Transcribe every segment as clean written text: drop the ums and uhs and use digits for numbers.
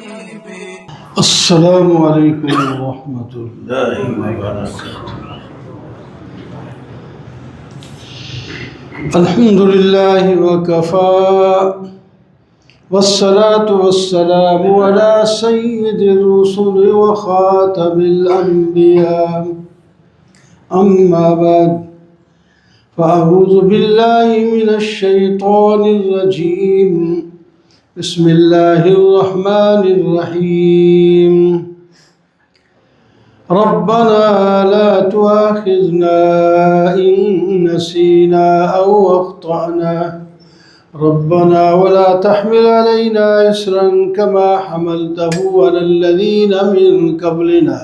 السلام علیکم ورحمۃ اللہ وبرکاتہ۔ الحمد للہ وکفى والصلاة والسلام على سید الرسل وخاتم الانبیاء اما بعد فاعوذ باللہ من الشیطان الرجیم بسم اللہ الرحمن الرحیم ربنا لا تؤاخذنا إن نسينا أو أخطأنا ربنا ولا تحمل علينا إصرا كما حملته على الذين من قبلنا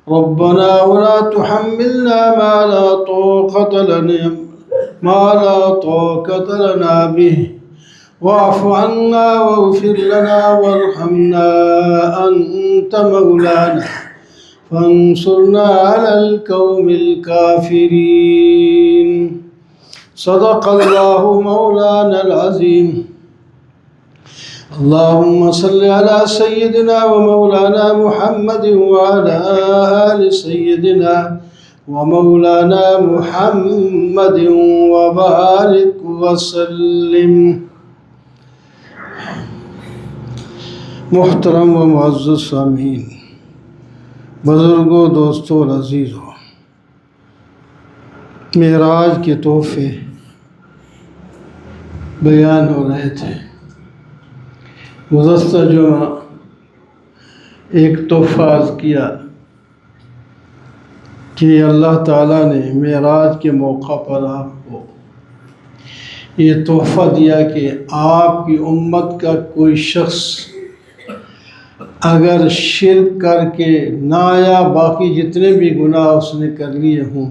ربنا ولا تحملنا ما لا طاقة لنا به واعف عنا واغفر لنا وارحمنا أنت مولانا فانصرنا على القوم الكافرين صدق الله مولانا العظيم اللهم صل على سيدنا ومولانا محمد وعلى آل سيدنا ومولانا محمد وبارك وسلم۔ محترم و معزز سامعین، بزرگوں، دوستوں اور عزیزوں، معراج کے تحفے بیان ہو رہے تھے۔ گزشتہ جمعہ ایک تحفہ عرض کیا کہ اللہ تعالیٰ نے معراج کے موقع پر آپ کو یہ تحفہ دیا کہ آپ کی امت کا کوئی شخص اگر شرک کر کے نہ یا باقی جتنے بھی گناہ اس نے کر لیے ہوں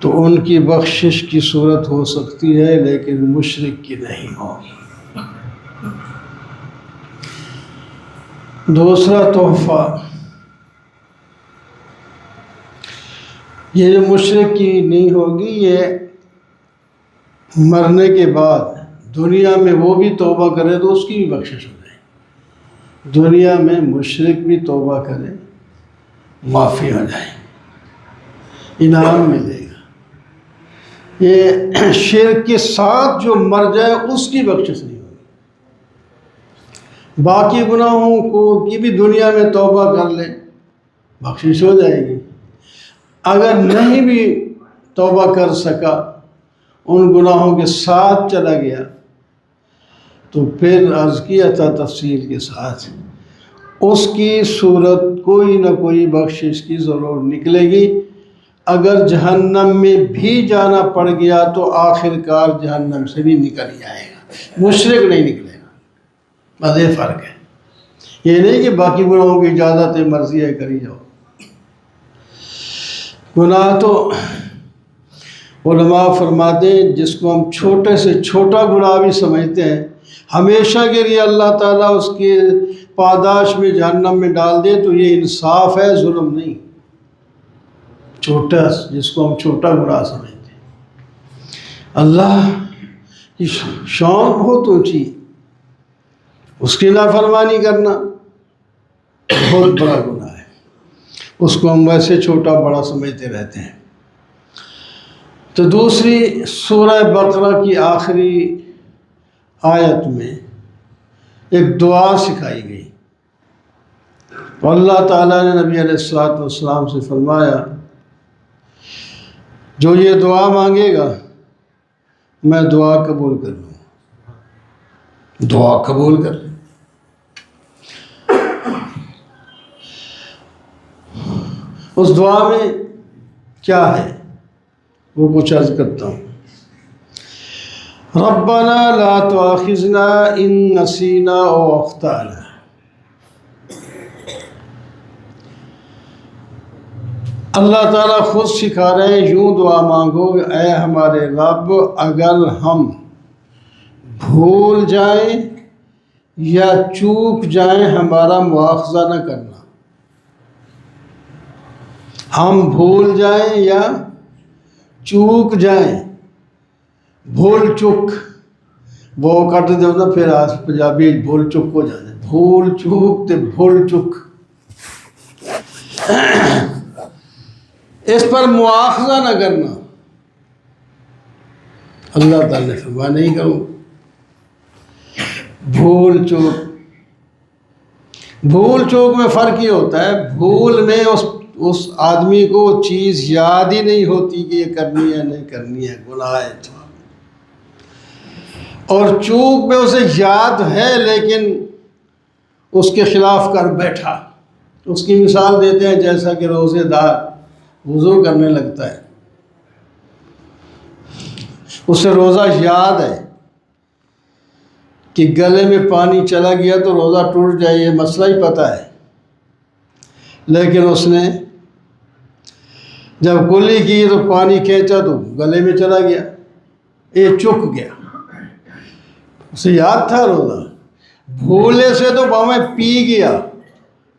تو ان کی بخشش کی صورت ہو سکتی ہے، لیکن مشرک کی نہیں ہوگی۔ دوسرا تحفہ یہ جو مشرک کی نہیں ہوگی، یہ مرنے کے بعد دنیا میں وہ بھی توبہ کرے تو اس کی بھی بخشش ہو جائے۔ دنیا میں مشرک بھی توبہ کرے، معافی ہو جائے، انعام ملے گا۔ یہ شرک کے ساتھ جو مر جائے اس کی بخشش نہیں ہوگی۔ باقی گناہوں کو کی بھی دنیا میں توبہ کر لے، بخشش ہو جائے گی۔ اگر نہیں بھی توبہ کر سکا، ان گناہوں کے ساتھ چلا گیا، تو پھر عرض کیا تھا تفصیل کے ساتھ، اس کی صورت کوئی نہ کوئی بخشش کی ضرور نکلے گی۔ اگر جہنم میں بھی جانا پڑ گیا تو آخر کار جہنم سے بھی نکل جائے گا، مشرک نہیں نکلے گا۔ بس یہ فرق ہے، یہ نہیں کہ باقی گناہوں کی اجازت ہے، مرضی ہے، کری جاؤ۔ گناہ تو علماء فرماتے ہیں جس کو ہم چھوٹے سے چھوٹا گناہ بھی سمجھتے ہیں، ہمیشہ کے لیے اللہ تعالیٰ اس کے پاداش میں جہنم میں ڈال دے تو یہ انصاف ہے، ظلم نہیں۔ چھوٹا جس کو ہم چھوٹا گناہ سمجھتے ہیں، اللہ کی شان بہت اونچی، اس کی نافرمانی کرنا بہت بڑا گناہ ہے، اس کو ہم ویسے چھوٹا بڑا سمجھتے رہتے ہیں۔ تو دوسری سورہ بقرہ کی آخری آیت میں ایک دعا سکھائی گئی، اور اللہ تعالیٰ نے نبی علیہ السلام سے فرمایا جو یہ دعا مانگے گا میں دعا قبول کر لوں۔ دعا قبول کر لیں۔ اس دعا میں کیا ہے وہ کچھ عرض کرتا ہوں۔ ربنا لا تؤاخذنا ان نسینا او اخطأنا۔ اللہ تعالیٰ خود سکھا رہے ہیں، یوں دعا مانگو، اے ہمارے رب اگر ہم بھول جائیں یا چوک جائیں ہمارا مواخذہ نہ کرنا۔ ہم بھول جائیں یا چوک جائیں، بھول چک وہ کٹ دو نا، پھر پنجابی بھول چک ہو جائے، بھول چوک تے بھول چک، اس پر مواخذہ نہ کرنا۔ اللہ تعالیٰ نے فرمایا نہیں کروں۔ بھول چوک، بھول چوک میں فرق یہ ہوتا ہے، بھول میں اس آدمی کو چیز یاد ہی نہیں ہوتی کہ یہ کرنی ہے نہیں کرنی ہے، گناہ ہے، اور چوک میں اسے یاد ہے لیکن اس کے خلاف کر بیٹھا۔ اس کی مثال دیتے ہیں جیسا کہ روزے دار وضو کرنے لگتا ہے، اسے روزہ یاد ہے کہ گلے میں پانی چلا گیا تو روزہ ٹوٹ جائے، یہ مسئلہ ہی پتہ ہے، لیکن اس نے جب کلی کی تو پانی کھینچا تو گلے میں چلا گیا، یہ چک گیا، اسے یاد تھا روزہ، بھولے سے تو باویں پی گیا،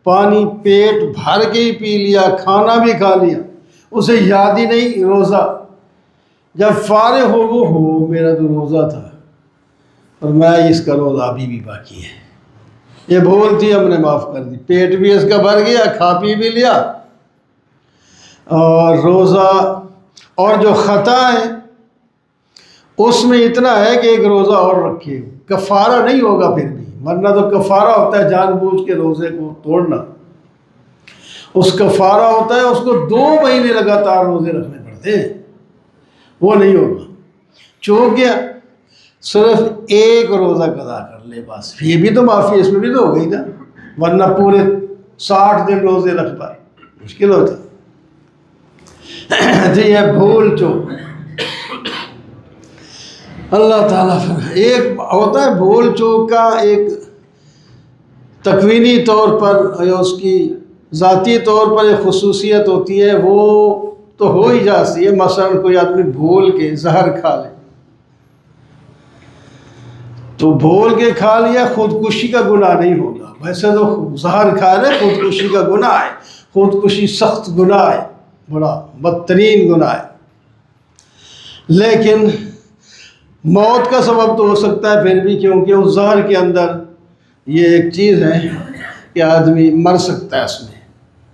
پانی پیٹ بھر کے ہی پی لیا، کھانا بھی کھا لیا، اسے یاد ہی نہیں روزہ۔ جب فارغ ہو میرا تو روزہ تھا اور میں اس کا روزہ ابھی بھی باقی ہے، یہ بھول تھی، ہم نے معاف کر دی، پیٹ بھی اس کا بھر گیا، کھا پی بھی لیا، اور روزہ اور جو خطا ہے اس میں اتنا ہے کہ ایک روزہ اور رکھے، کفارہ نہیں ہوگا پھر بھی، ورنہ تو کفارہ ہوتا ہے جان بوجھ کے روزے کو توڑنا، اس کفارہ ہوتا ہے اس کو 2 مہینے لگاتار روزے رکھنے پڑتے ہیں، وہ نہیں ہوگا۔ چوک گیا، صرف ایک روزہ قضا کر لے بس، یہ بھی تو معافی، اس میں بھی تو ہو گئی نا، ورنہ پورے 60 دن روزے رکھتا مشکل ہوتا۔ جی یہ بھول چوک، اللہ تعالیٰ ایک ہوتا ہے بھول چوک کا ایک تکوینی طور پر یا اس کی ذاتی طور پر ایک خصوصیت ہوتی ہے، وہ تو ہو ہی جاتی ہے، مثلا کوئی آدمی بھول کے زہر کھا لے تو بھول کے کھا لیا، خودکشی کا گناہ نہیں ہوگا، ویسے تو زہر کھا لے خودکشی کا گناہ ہے، خودکشی سخت گناہ ہے، بڑا بدترین گناہ ہے، لیکن موت کا سبب تو ہو سکتا ہے پھر بھی، کیونکہ اس زہر کے اندر یہ ایک چیز ہے کہ آدمی مر سکتا ہے، اس میں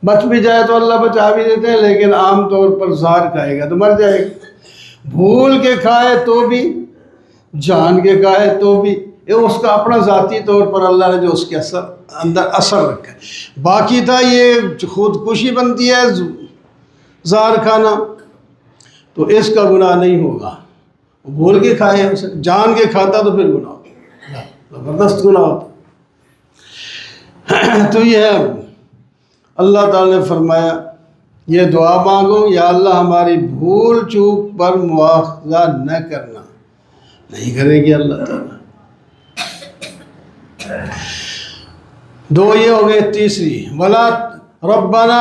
بچ بھی جائے تو اللہ بچا بھی دیتے ہیں، لیکن عام طور پر زہر کھائے گا تو مر جائے گا، بھول کے کھائے تو بھی، جان کے کھائے تو بھی، یہ اس کا اپنا ذاتی طور پر اللہ نے جو اس کے اندر اثر رکھا ہے، باقی تھا یہ خودکشی بنتی ہے زہر کھانا تو اس کا گناہ نہیں ہوگا، بھول کے کھائے اسے، جان کے کھاتا تو پھر گناہ ہوتا، زبردست گناہ ہوتا۔ تو یہ ہے، اللہ تعالی نے فرمایا یہ دعا مانگو، یا اللہ ہماری بھول چوک پر مواخذہ نہ کرنا، نہیں کرے گی اللہ تعالیٰ۔ 2 یہ ہو گئے، تیسری ربنا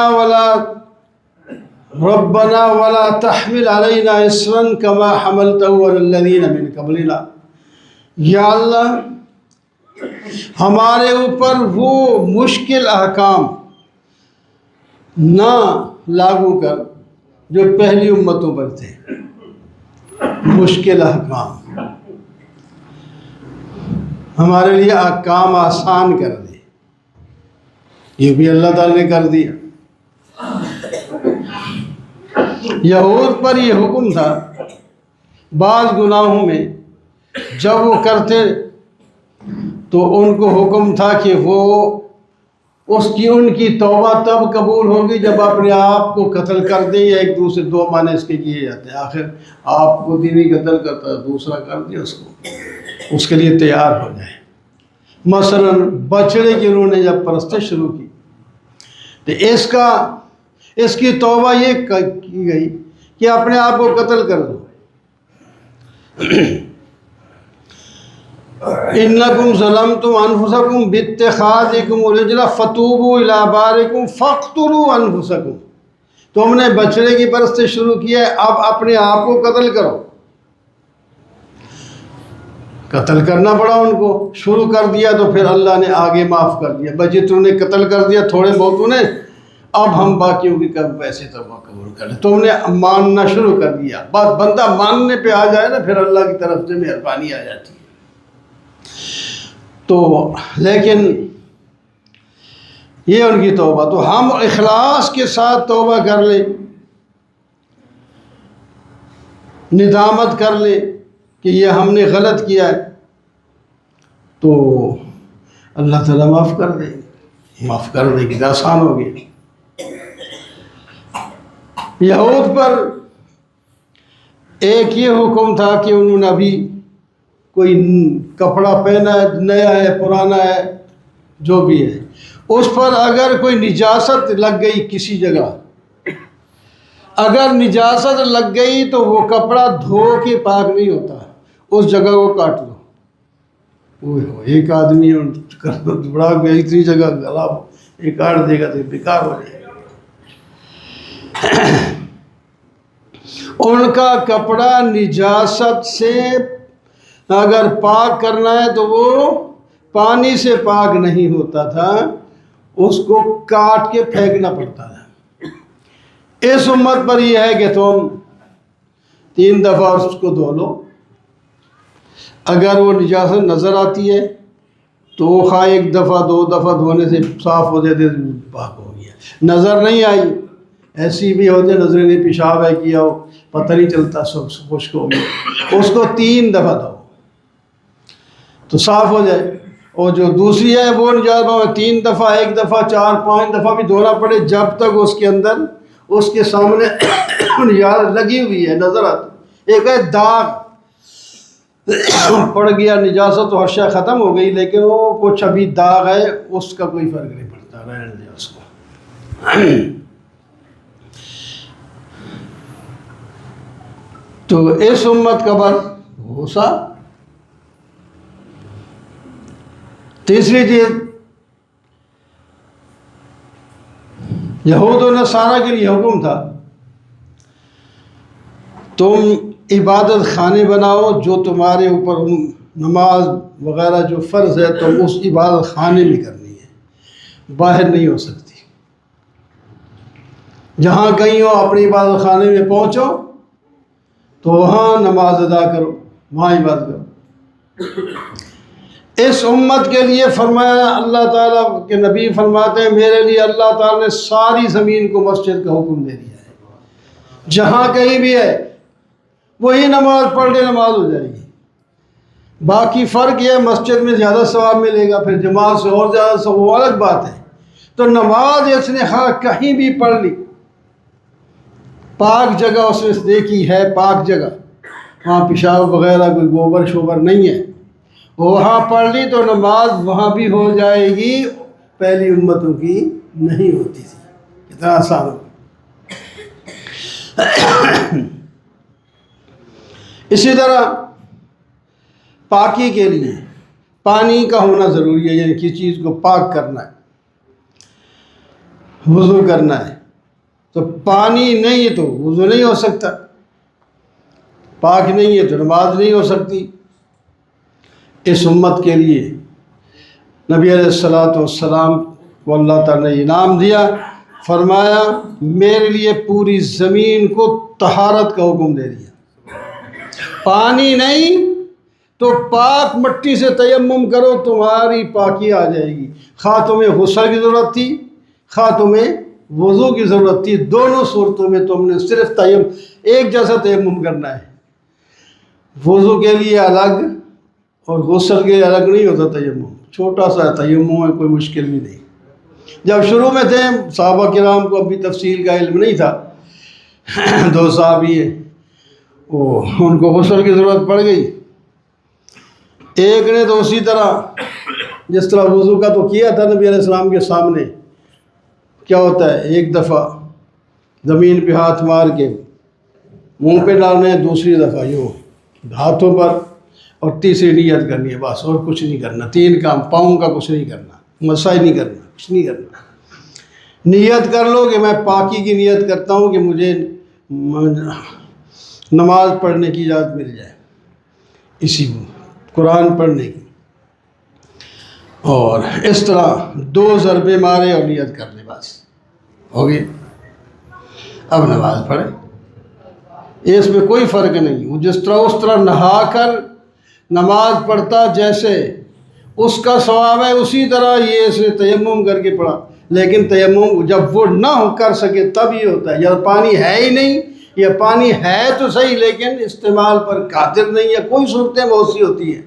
ولا تحمل علينا إصرا كما حملته على الذين من قبلنا، یا اللہ ہمارے اوپر وہ مشکل احکام نہ لاگو کر جو پہلی امتوں پر تھے، مشکل احکام ہمارے لیے احکام آسان کر دے، یہ بھی اللہ تعالی نے کر دیا۔ یہود پر یہ حکم تھا بعض گناہوں میں جب وہ کرتے تو ان کو حکم تھا کہ وہ ان کی توبہ تب قبول ہوگی جب اپنے آپ کو قتل کر دیں، یا ایک دوسرے 2 معنی اس کے کیے جاتے ہیں، آخر آپ کو دینی قتل کرتا ہے دوسرا کر دیں اس کو، اس کے لیے تیار ہو جائے۔ مثلا بچڑے کی انہوں نے جب پرستش شروع کی تو اس کی توبہ یہ کی گئی کہ اپنے آپ کو قتل کر دو، انکم ظلمتم انفسکم باتخاذکم العجل فتوبوا الی بارئکم فاقتلوا انفسکم، تم نے بچڑے کی پرستش شروع کی ہے، اب اپنے آپ کو قتل کرو، قتل کرنا پڑا ان کو، شروع کر دیا تو پھر اللہ نے آگے معاف کر دیا، بجے تم نے قتل کر دیا تھوڑے بہتوں نے، اب ہم باقیوں کی کب ویسے توبہ قبول کر لیں، تم نے ماننا شروع کر دیا، بس بندہ ماننے پہ آ جائے نا پھر اللہ کی طرف سے مہربانی آ جاتی ہے۔ تو لیکن یہ ان کی توبہ. تو ہم اخلاص کے ساتھ توبہ کر لیں، ندامت کر لیں کہ یہ ہم نے غلط کیا ہے، تو اللہ تعالیٰ معاف کر دے گی. معاف کر دے گی، آسان ہو گیا. یہود پر ایک یہ حکم تھا کہ انہوں نے ابھی کوئی کپڑا پہنا ہے، نیا ہے پرانا ہے جو بھی ہے، اس پر اگر کوئی نجاست لگ گئی کسی جگہ، اگر نجاست لگ گئی تو وہ کپڑا دھو کے پاک نہیں ہوتا، اس جگہ کو کاٹ لو. ایک آدمی بڑا اتنی جگہ گلا یہ کاٹ دے گا تو بیکار ہو جائے گا. ان کا کپڑا نجاست سے اگر پاک کرنا ہے تو وہ پانی سے پاک نہیں ہوتا تھا، اس کو کاٹ کے پھینکنا پڑتا تھا. اس امت پر یہ ہے کہ تم 3 دفعہ اس کو دھو لو. اگر وہ نجاست نظر آتی ہے تو خواہ 1 دفعہ 2 دفعہ دھونے سے صاف ہو جاتے پاک ہو گیا. نظر نہیں آئی، ایسی بھی ہوتے نظر نہیں، پیشاب ہے کیا ہو پتہ نہیں چلتا، سب خشک ہو گیا، اس کو 3 دفعہ دھو تو صاف ہو جائے. اور جو دوسری ہے وہ نجاست 3 دفعہ 1 دفعہ 4 5 دفعہ بھی دھونا پڑے، جب تک اس کے اندر اس کے سامنے نجاست لگی ہوئی ہے نظر آتی. ایک ہے داغ پڑ گیا نجاست تو ہر ختم ہو گئی، لیکن وہ کچھ ابھی داغ ہے، اس کا کوئی فرق نہیں پڑتا، رہنے دے اس کو. تو اس امت کا بس غصہ. تیسری چیز، یہود و نصارہ کے لیے حکم تھا تم عبادت خانے بناؤ، جو تمہارے اوپر نماز وغیرہ جو فرض ہے تم اس عبادت خانے میں کرنی ہے، باہر نہیں ہو سکتی. جہاں کہیں ہو اپنی عبادت خانے میں پہنچو تو وہاں نماز ادا کرو، وہاں عبادت کرو. اس امت کے لیے فرمایا، اللہ تعالیٰ کے نبی فرماتے ہیں میرے لیے اللہ تعالیٰ نے ساری زمین کو مسجد کا حکم دے دیا ہے. جہاں کہیں بھی ہے وہی نماز پڑھ لے، نماز ہو جائے گی. باقی فرق یہ ہے مسجد میں زیادہ ثواب ملے گا، پھر جماعت سے اور زیادہ ثواب، وہ الگ بات ہے. تو نماز اس نے کہیں بھی پڑھ لی، پاک جگہ اس نے دیکھی ہے، پاک جگہ وہاں پیشاب وغیرہ کوئی گوبر شوبر نہیں ہے، وہاں پڑھ لی تو نماز وہاں بھی ہو جائے گی. پہلی امتوں کی نہیں ہوتی تھی. کتنا آسان ہو. اسی طرح پاکی کے لیے پانی کا ہونا ضروری ہے، یعنی کسی چیز کو پاک کرنا ہے، وضو کرنا ہے تو پانی نہیں ہے تو وضو نہیں ہو سکتا، پاک نہیں ہے تو نماز نہیں ہو سکتی. اس امت کے لیے نبی علیہ السلام کو اللہ تعالیٰ نے انعام دیا، فرمایا میرے لیے پوری زمین کو طہارت کا حکم دے دیا. پانی نہیں تو پاک مٹی سے تیمم کرو، تمہاری پاکی آ جائے گی. خواہ تمہیں غسل کی ضرورت تھی، خواہ تمہیں وضو کی ضرورت تھی، دونوں صورتوں میں تم نے صرف ایک جیسا تیمم کرنا ہے. وضو کے لیے الگ اور غسل کے لیے الگ نہیں ہوتا تیمم، چھوٹا سا تیمم ہے، کوئی مشکل بھی نہیں. جب شروع میں تھے صحابہ کرام کو ابھی تفصیل کا علم نہیں تھا، 2 صحابی ہیں، وہ ان کو غسل کی ضرورت پڑ گئی. ایک نے تو اسی طرح جس طرح وضو کا تو کیا تھا نبی علیہ السلام کے سامنے، کیا ہوتا ہے 1 دفعہ زمین پہ ہاتھ مار کے منہ پہ ڈالنا ہے، دوسری دفعہ یوں ہاتھوں پر، اور تیسری نیت کرنی ہے، بس اور کچھ نہیں کرنا. 3 کام، پاؤں کا کچھ نہیں کرنا، مساج نہیں کرنا، کچھ نہیں کرنا. نیت کر لو کہ میں پاکی کی نیت کرتا ہوں کہ مجھے نماز پڑھنے کی اجازت مل جائے، اسی قرآن پڑھنے کی. اور اس طرح 2 ضربے مارے اور نیت کر لے، بس ہو گئی. اب نماز پڑھے، اس میں کوئی فرق نہیں. وہ جس طرح اس طرح نہا کر نماز پڑھتا جیسے اس کا ثواب ہے، اسی طرح یہ اس نے تیمم کر کے پڑھا. لیکن تیمم جب وہ نہ کر سکے تب یہ ہوتا ہے، یا پانی ہے ہی نہیں، یا پانی ہے تو صحیح لیکن استعمال پر قادر نہیں ہے، کوئی صورتیں بہت سی ہوتی ہیں،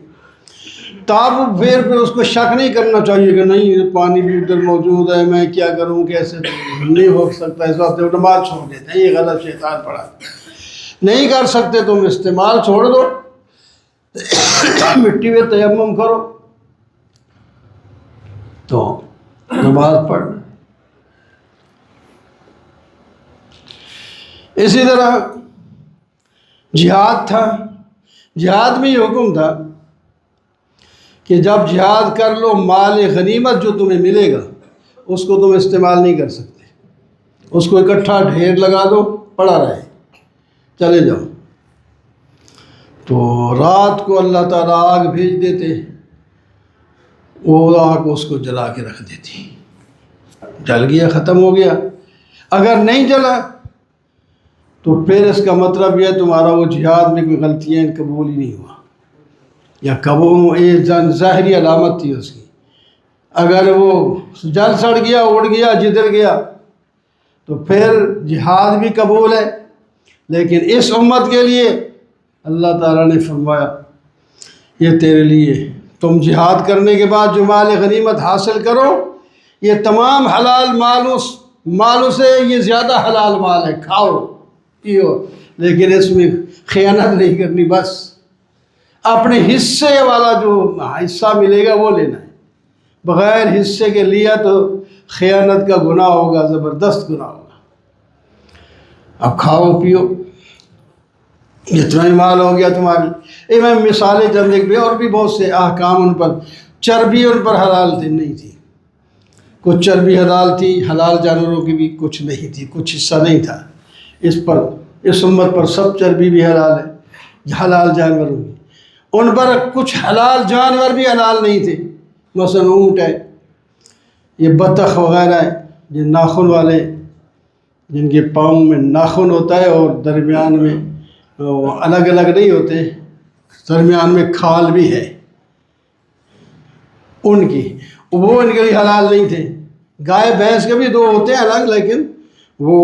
تب پھر اس کو شک نہیں کرنا چاہیے کہ نہیں پانی بھی ادھر موجود ہے، میں کیا کروں، کیسے نہیں ہو سکتا، اس وقت نماز چھوڑ دیتے ہیں، یہ غلط شیطان پڑھا، نہیں کر سکتے تم استعمال چھوڑ دو، مٹی میں تیمم کرو تو نماز پڑھ۔ اسی طرح جہاد تھا، جہاد میں یہ حکم تھا کہ جب جہاد کر لو مال غنیمت جو تمہیں ملے گا اس کو تم استعمال نہیں کر سکتے، اس کو اکٹھا ڈھیر لگا دو پڑا رہے، چلے جاؤ۔ تو رات کو اللہ تعالیٰ آگ بھیج دیتے، وہ آگ اس کو جلا کے رکھ دیتی، جل گیا ختم ہو گیا۔ اگر نہیں جلا تو پھر اس کا مطلب یہ تمہارا وہ جہاد میں کوئی غلطیاں قبول ہی نہیں ہوا، یا قبول یہ ظاہری علامت تھی اس کی، اگر وہ جل سڑ گیا اڑ گیا جدھر گیا تو پھر جہاد بھی قبول ہے۔ لیکن اس امت کے لیے اللہ تعالیٰ نے فرمایا یہ تیرے لیے، تم جہاد کرنے کے بعد جو مال غنیمت حاصل کرو یہ تمام حلال مالوں سے یہ زیادہ حلال مال ہے، کھاؤ پیو، لیکن اس میں خیانت نہیں کرنی، بس اپنے حصے والا جو حصہ ملے گا وہ لینا ہے، بغیر حصے کے لیا تو خیانت کا گناہ ہوگا، زبردست گناہ ہوگا۔ اب کھاؤ پیو، اتنا ہی مال ہو گیا تمہاری۔ میں مثالیں چند ایک بھی، اور بھی بہت سے احکام ان پر، چربی ان پر حلال نہیں تھی، کچھ چربی حلال تھی، حلال جانوروں کی بھی کچھ نہیں تھی، کچھ حصہ نہیں تھا اس امت پر سب چربی بھی حلال ہے، حلال جانوروں کی، ان پر کچھ حلال جانور بھی حلال نہیں تھے، مثلا اونٹ ہے، یہ بطخ وغیرہ ہے، یہ ناخن والے جن کے پاؤں میں ناخن ہوتا ہے اور درمیان میں الگ الگ نہیں ہوتے، درمیان میں کھال بھی ہے ان کی، وہ ان کے لیے حلال نہیں تھے۔ گائے بھینس کے بھی دو ہوتے ہیں الگ، لیکن وہ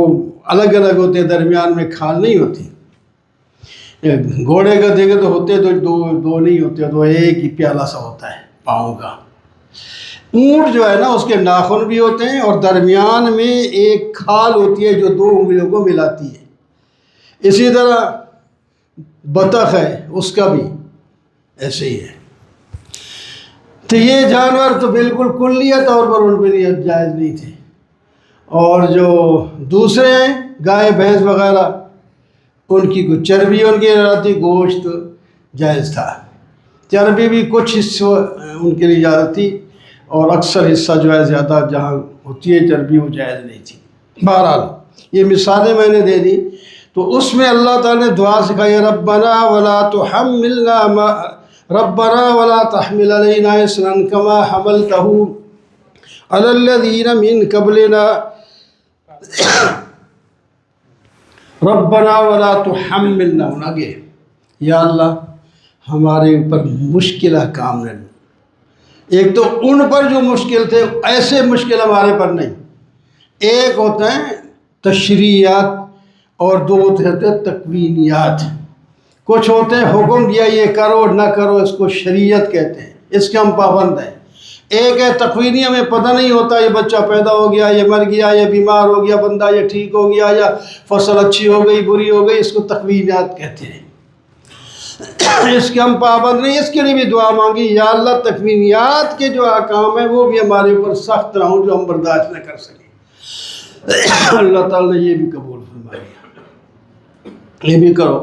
الگ الگ ہوتے ہیں، درمیان میں کھال نہیں ہوتی۔ گھوڑے کا دیکھے تو ہوتے تو دو نہیں ہوتے، تو ایک ہی پیالہ سا ہوتا ہے پاؤں کا۔ اونٹ جو ہے نا اس کے ناخن بھی ہوتے ہیں اور درمیان میں ایک کھال ہوتی ہے جو دو انگلیوں کو ملاتی ہے۔ اسی طرح بطخ ہے، اس کا بھی ایسے ہی ہے۔ تو یہ جانور تو بالکل کلیہ طور پر ان کے لیے جائز نہیں تھے، اور جو دوسرے ہیں گائے بھینس وغیرہ ان کی کچھ چربی ان کی رہتی، گوشت جائز تھا، چربی بھی کچھ حصہ ان کے لیے زیادہ تھی، اور اکثر حصہ جو ہے زیادہ جہاں ہوتی ہے چربی وہ جائز نہیں تھی۔ بہرحال یہ مثالیں میں نے دے دی، تو اس میں اللہ تعالیٰ نے دعا سکھائی، ربنا ولا تحملنا ربنا ولا تحمل علينا إصرا كما حملته على الذين من قبلنا ربنا ولا تحملنا، آگے یا اللہ ہمارے اوپر مشکل احکام نہ لو۔ ایک تو ان پر جو مشکل تھے ایسے مشکل ہمارے پر نہیں، ایک ہوتا ہے تشریعات اور دو ہوتے ہیں تکوینیات۔ کچھ ہوتے ہیں حکم دیا یہ کرو نہ کرو، اس کو شریعت کہتے ہیں، اس کے ہم پابند ہیں۔ ایک ہے تکوینی، ہمیں پتہ نہیں ہوتا یہ بچہ پیدا ہو گیا، یہ مر گیا، یہ بیمار ہو گیا بندہ، یہ ٹھیک ہو گیا، یا فصل اچھی ہو گئی بری ہو گئی، اس کو تکوینیات کہتے ہیں، اس کے ہم پابند نہیں۔ اس کے لیے بھی دعا مانگی، یا اللہ تکوینیات کے جو احکام ہیں وہ بھی ہمارے اوپر سخت نہ ہوں جو ہم برداشت نہ کر سکیں۔ اللہ تعالیٰ نے یہ بھی قبول فرمایا، یہ بھی کرو،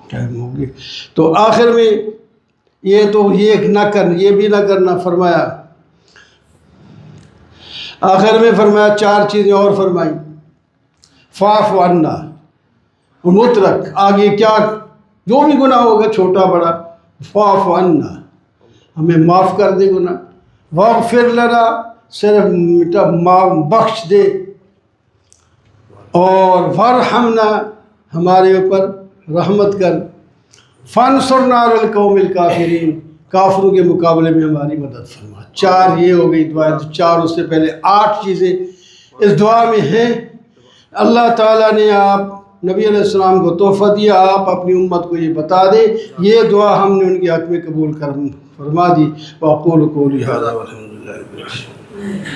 ٹائم ہوگی۔ تو آخر میں یہ تو یہ نہ کرنا، یہ بھی نہ کرنا فرمایا، آخر میں فرمایا چار چیزیں اور فرمائی، فاعف عنا، مطلق، آگے کیا جو بھی گناہ ہوگا چھوٹا بڑا، فاعف عنا، ہمیں معاف کر دے گناہ، واغفر لنا، صرف بخش دے، اور وارحمنا، ہمارے اوپر رحمت کر، فانصرنا علی القوم الکافرین، کافروں کے مقابلے میں ہماری مدد فرما۔ 4 یہ ہو گئی دعائیں، تو 4 اس سے پہلے 8 چیزیں اس دعا میں ہیں۔ اللہ تعالیٰ نے آپ نبی علیہ السلام کو تحفہ دیا، آپ اپنی امت کو یہ بتا دیں، یہ دعا ہم نے ان کے حق میں قبول فرما دی۔ وَأَقُولُ قَوْلِي هَذَا وَالْحَمْدُ لِلَّهِ رَبِّ الْعَالَمِينَ۔